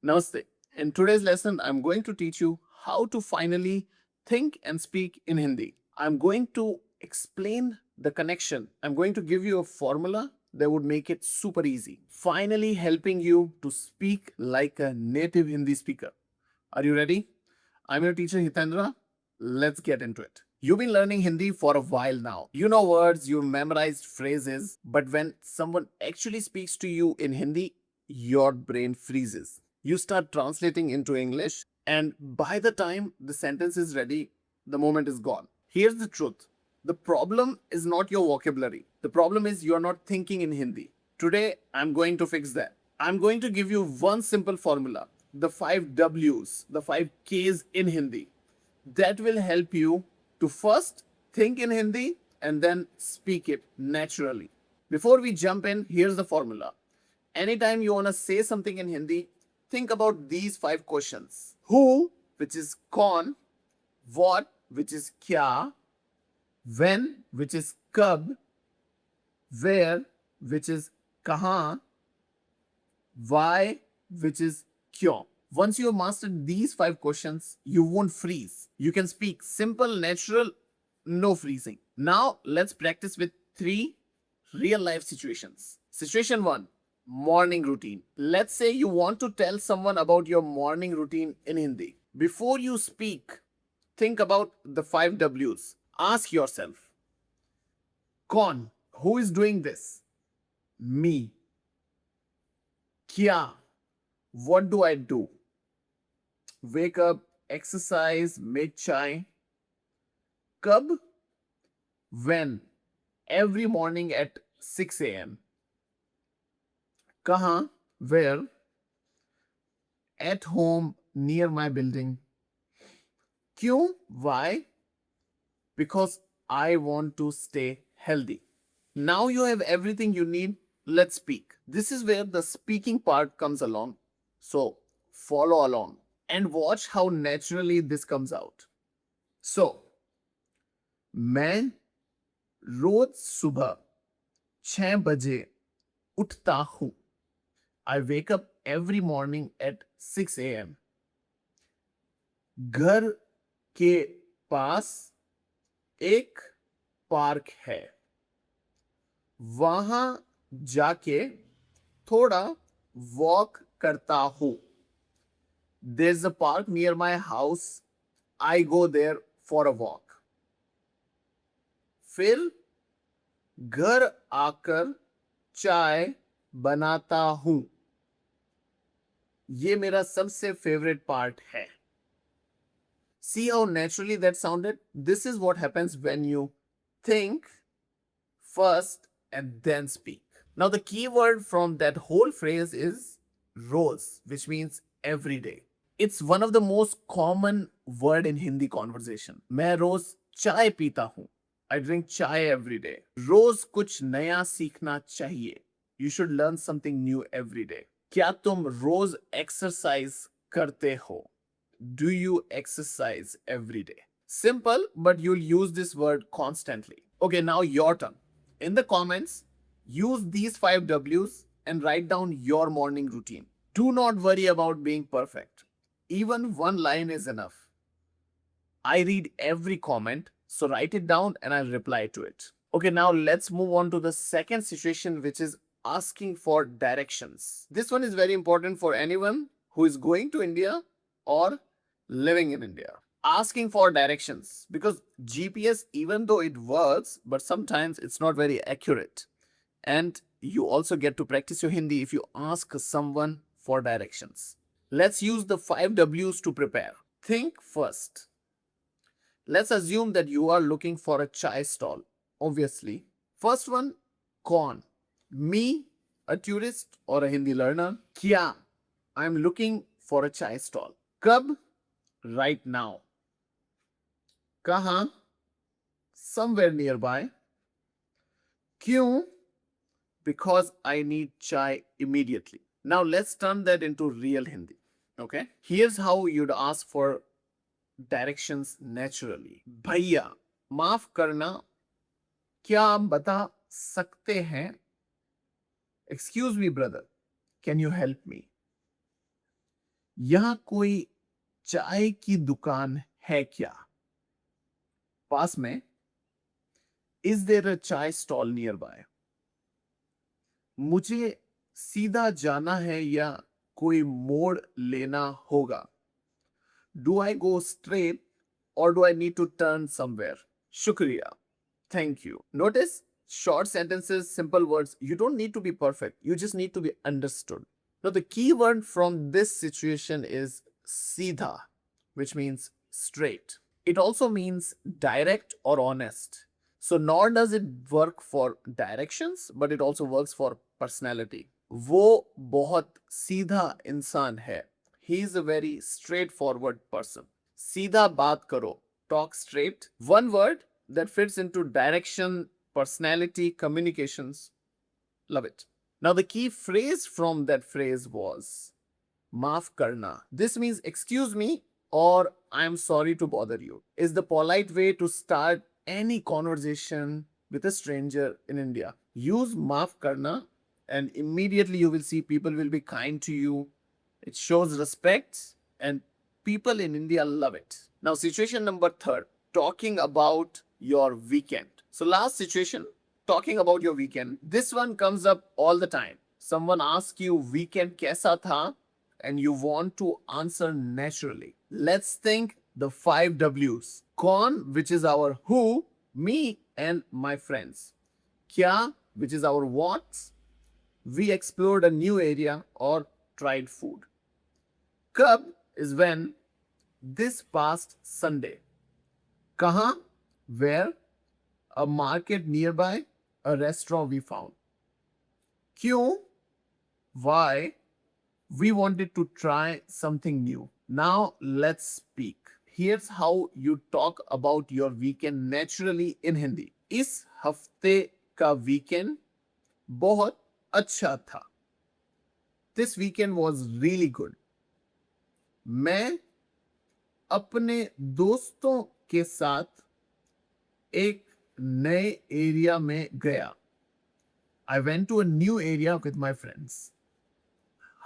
Namaste. In today's lesson, I'm going to teach you how to finally think and speak in Hindi. I'm going to explain the connection. I'm going to give you a formula that would make it super easy, finally helping you to speak like a native Hindi speaker. Are you ready? I'm your teacher Hitendra. Let's get into it. You've been learning Hindi for a while now. You know words, you've memorized phrases, but when someone actually speaks to you in Hindi, your brain freezes. You start translating into English, and by the time the sentence is ready, the moment is gone. Here's the truth: the problem is not your vocabulary, the problem is you're not thinking in Hindi. Today, I'm going to fix that. I'm going to give you one simple formula, the 5 W's, the 5 K's in Hindi, that will help you to first think in Hindi and then speak it naturally. Before we jump in, here's the formula. Anytime you want to say something in Hindi, think about these 5 questions. Who, which is kaun, what, which is kya, when, which is kab, where, which is kahan, why, which is kyun. Once you have mastered these 5 questions, you won't freeze. You can speak simple, natural, no freezing. Now, let's practice with 3 real life situations. Situation 1, morning routine. Let's say you want to tell someone about your morning routine in Hindi. Before you speak, think about the 5 W's. Ask yourself, Kaun? Who is doing this? Me. Kya? What do I do? Wake up, exercise, make chai. Kab? When? Every morning at 6 a.m. Kahan? Where? At home, near my building. Kyun? Why? Because I want to stay healthy. Now you have everything you need. Let's speak. This is where the speaking part comes along. So follow along and watch how naturally this comes out. So, मैं रोज सुबह 6 बजे उठता हूँ. I wake up every morning at 6 a.m. घर के पास एक park है. वहां जाके थोड़ा वॉक करता हूँ. There's a park near my house. I go there for a walk. फिर घर आकर चाय बनाता हूँ. ये मेरा सबसे फेवरेट पार्ट है. See how naturally that sounded? This is what happens when you think first and then speak. Now, the key word from that whole phrase is roz, which means every day. It's one of the most common word in Hindi conversation. मैं रोज चाय पीता हूँ. I drink chai every day. रोज कुछ नया सीखना चाहिए. You should learn something new every day. क्या तुम रोज exercise करते हो? Do you exercise every day? Simple, but you'll use this word constantly. Okay, now your turn. In the comments, use these 5 W's and write down your morning routine. Do not worry about being perfect. Even one line is enough. I read every comment, so write it down and I'll reply to it. Okay, now let's move on to the second situation, which is asking for directions. This one is very important for anyone who is going to India or living in India. Asking for directions, because GPS, even though it works, but sometimes it's not very accurate. And you also get to practice your Hindi if you ask someone for directions. Let's use the 5 W's to prepare. Think first. Let's assume that you are looking for a chai stall. Obviously. First one, kaun? Me, a tourist or a Hindi learner. Kya? I'm looking for a chai stall. Kab? Right now. Kahan? Somewhere nearby. Kyun? Because I need chai immediately. Now let's turn that into real Hindi. Okay? Here's how you'd ask for directions naturally. भैया, माफ करना, क्या आप बता सकते हैं? Excuse me, brother. Can you help me? यहाँ कोई चाय की दुकान है क्या? पास में. Is there a chai stall nearby? मुझे सीधा जाना है या कोई मोड़ लेना होगा? Do I go straight or do I need to turn somewhere? Shukriya. Thank you. Notice short sentences, simple words. You don't need to be perfect. You just need to be understood. Now, the key word from this situation is seedha, which means straight. It also means direct or honest. So, nor does it work for directions, but it also works for personality. वो बहुत सीधा इंसान है. He is a very straightforward person. सीधा बात करो. Talk straight. One word that fits into direction, personality, communications. Love it. Now, the key phrase from that phrase was maaf karna. This means excuse me or I'm sorry to bother you. Is the polite way to start any conversation with a stranger in India. Use maaf karna and immediately you will see people will be kind to you. It shows respect and people in India love it. Now, situation number third, talking about your weekend. So, last situation, talking about your weekend. This one comes up all the time. Someone asks you, weekend kaisa tha? And you want to answer naturally. Let's think the 5 W's. Kaun, which is our who, me, and my friends. Kya, which is our what. We explored a new area or tried food. Kab is when, this past Sunday. Kahan, where, a market nearby, a restaurant we found. Kyun, why, we wanted to try something new. Now let's speak. Here's how you talk about your weekend naturally in Hindi. इस हफ्ते का weekend बहुत अच्छा था. This weekend was really good. मैं अपने दोस्तों के साथ एक नए एरिया में गया. I went to a new area with my friends.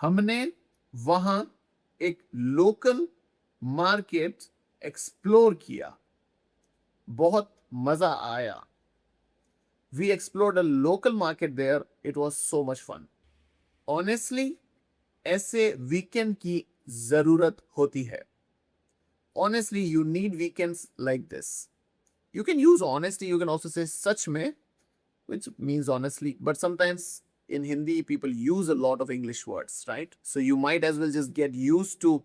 हमने वहां एक लोकल मार्केट एक्सप्लोर किया. बहुत मजा आया. We explored a local market there. It was so much fun. Honestly, ऐसे वीकेंड की जरूरत होती है. Honestly, you need weekends like this. You can use honesty. You can also say sach mein, which means honestly. But sometimes in Hindi, people use a lot of English words, right? So you might as well just get used to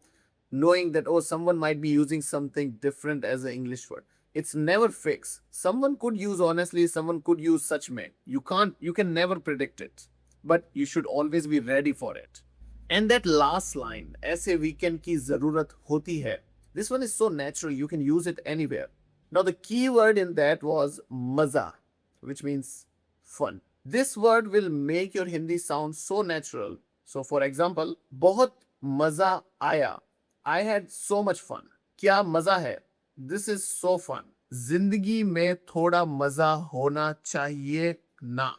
knowing that, oh, someone might be using something different as an English word. It's never fixed. Someone could use honestly, someone could use such mein. You can never predict it. But you should always be ready for it. And that last line, ऐसे weekend की जरूरत होती है. This one is so natural, you can use it anywhere. Now, the key word in that was maza, which means fun. This word will make your Hindi sound so natural. So, for example, बहुत मजा आया. I had so much fun. क्या मजा है? This is so fun. जिंदगी में थोड़ा मजा होना चाहिए ना.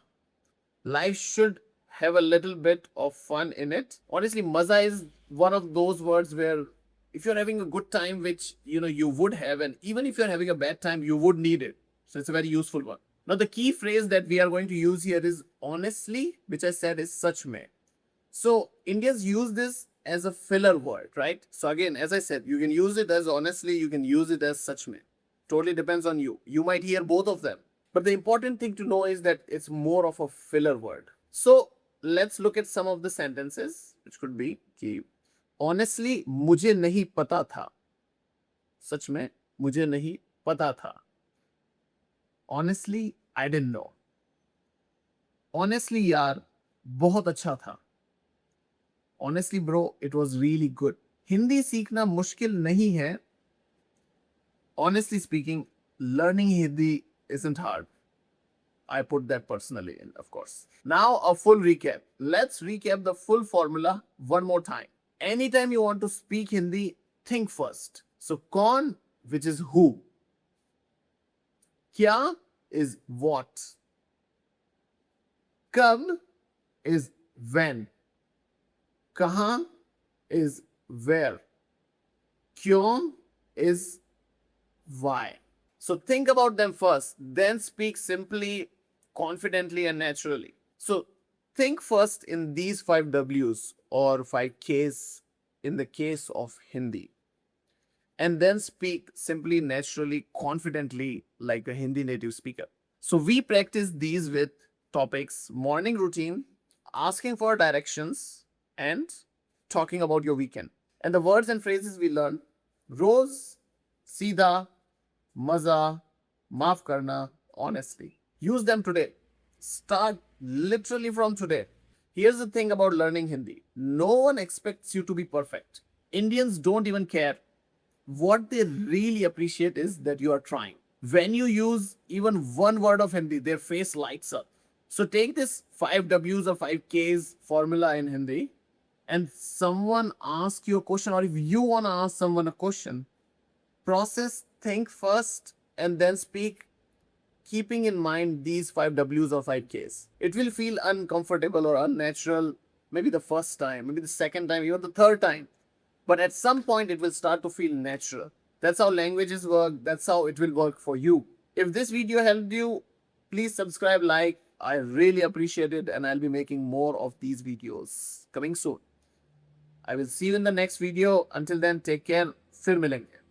Life should have a little bit of fun in it. Honestly, maza is one of those words where if you're having a good time, which you would have, and even if you're having a bad time, you would need it. So it's a very useful one. Now, the key phrase that we are going to use here is honestly, which I said is such mein. So Indians use this as a filler word, right? So again, as I said, you can use it as honestly, you can use it as such mein. Totally depends on you. You might hear both of them. But the important thing to know is that it's more of a filler word. So let's look at some of the sentences, which could be कि honestly मुझे नहीं पता था. सच में मुझे नहीं पता था. Honestly, I didn't know. Honestly यार बहुत अच्छा था. Honestly bro, it was really good. Hindi सीखना मुश्किल नहीं है. Honestly speaking, learning Hindi isn't hard. I put that personally in, of course. Now, a full recap. Let's recap the full formula one more time. Anytime you want to speak Hindi, think first. So, kaun, which is who. Kya is what. Kab is when. Kahan is where. Kyun is why. So think about them first, then speak simply, confidently, and naturally. So think first in these 5 W's or 5 K's in the case of Hindi, and then speak simply, naturally, confidently, like a Hindi native speaker. So we practice these with topics morning routine, asking for directions, and talking about your weekend. And the words and phrases we learn: Rose, Sida, Maza, Maaf Karna, honestly. Use them today. Start literally from today. Here's the thing about learning Hindi: no one expects you to be perfect. Indians don't even care. What they really appreciate is that you are trying. When you use even one word of Hindi, their face lights up. So take this 5 W's or 5 K's formula in Hindi, and someone asks you a question, or if you want to ask someone a question, process, think first, and then speak, keeping in mind these 5 W's or 5 K's. It will feel uncomfortable or unnatural, maybe the first time, maybe the second time, even the third time. But at some point, it will start to feel natural. That's how languages work. That's how it will work for you. If this video helped you, please subscribe, like. I really appreciate it, and I'll be making more of these videos coming soon. I will see you in the next video. Until then, take care. फिर मिलेंगे.